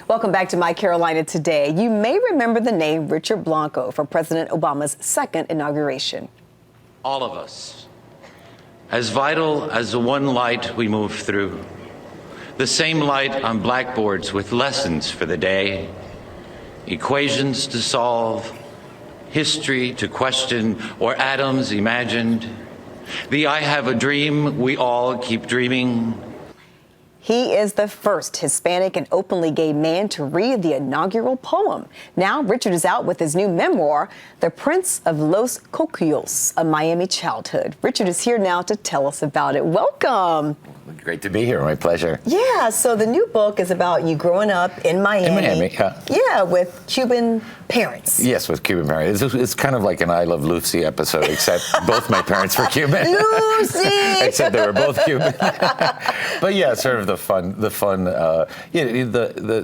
Welcome back to My Carolina Today. You may remember the name Richard Blanco from President Obama's second inauguration. All of us, as vital as the one light we move through, the same light on blackboards with lessons for the day, equations to solve, history to question, or atoms imagined. The I have a dream we all keep dreaming. He is the first Hispanic and openly gay man to read the inaugural poem. Now, Richard is out with his new memoir, The Prince of Los Coquillos, A Miami Childhood. Richard is here now to tell us about it. Welcome. Great to be here. My pleasure. Yeah, so the new book is about you growing up in Miami. In Miami, yeah. Yeah, with Cuban parents. Yes, with Cuban parents. It's kind of like an I Love Lucy episode, except both my parents were Cuban. Lucy! Except they were both Cuban. But yeah, sort of the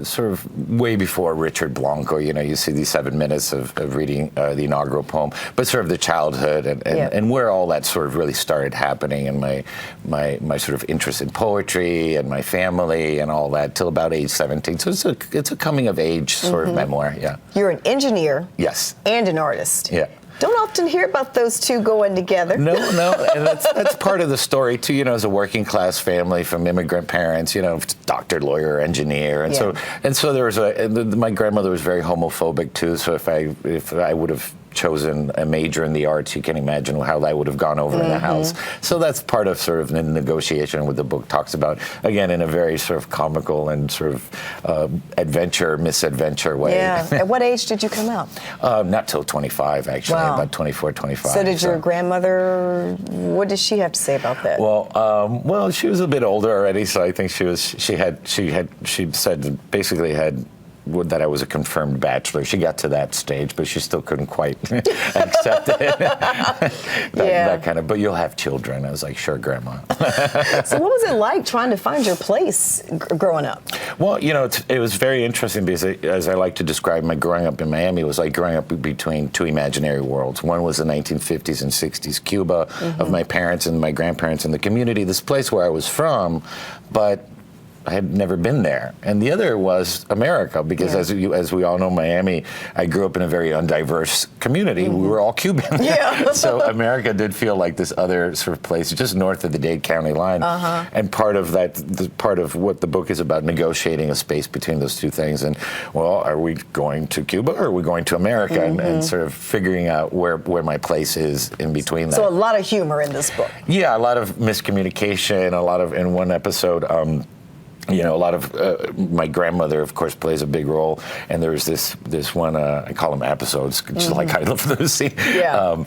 sort of way before Richard Blanco, you see these 7 minutes of reading the inaugural poem, but sort of the childhood and where all that sort of really started happening, and my sort of interest in poetry and my family and all that till about age 17. So it's a coming of age sort of memoir, yeah. You're an engineer. Yes. And an artist. Yeah. Don't often hear about those two going together. No, and that's part of the story too. As a working class family from immigrant parents, doctor, lawyer, engineer, and so there was my grandmother was very homophobic too. So if I would have chosen a major in the arts, you can imagine how that would have gone over in the house. So that's part of sort of the negotiation what the book talks about, again, in a very sort of comical and sort of misadventure way. Yeah. At what age did you come out? Not till 25, actually. Wow. About 24, 25. So did your grandmother, what did she have to say about that? Well, she was a bit older already, so I think she said basically had that I was a confirmed bachelor. She got to that stage, but she still couldn't quite accept it. that kind of, but you'll have children. I was like, sure, Grandma. So what was it like trying to find your place growing up? Well, it was very interesting because, as I like to describe my growing up in Miami, it was like growing up between two imaginary worlds. One was the 1950s and 60s Cuba of my parents and my grandparents and the community, this place where I was from, but I had never been there. And the other was America, because as we all know, Miami, I grew up in a very undiverse community. We were all Cuban. Yeah. So America did feel like this other sort of place just north of the Dade County line. And part of what the book is about, negotiating a space between those two things. And, well, are we going to Cuba or are we going to America? And sort of figuring out where my place is in between that. So a lot of humor in this book. Yeah, a lot of miscommunication, in one episode, a lot of my grandmother, of course, plays a big role, and there's this one I call them episodes, just like I Love Lucy. Yeah.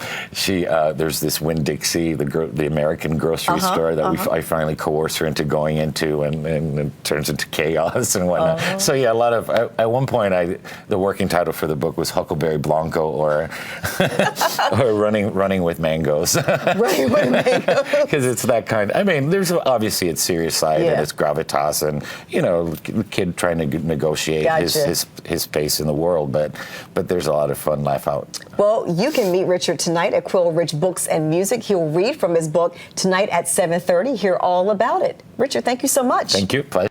There's this Winn-Dixie, the American grocery store that I finally coerce her into going into, and it turns into chaos and whatnot. So yeah, a lot of at one point the working title for the book was Huckleberry Blanco or running with mangoes. Running with mangoes. Because it's that kind. I mean, there's obviously its serious side and its gravitas. And the kid trying to negotiate his space in the world, but there's a lot of fun, laugh out. Well, you can meet Richard tonight at Quill Rich Books and Music. He'll read from his book tonight at 7:30. Hear all about it. Richard, thank you so much. Thank you. Pleasure.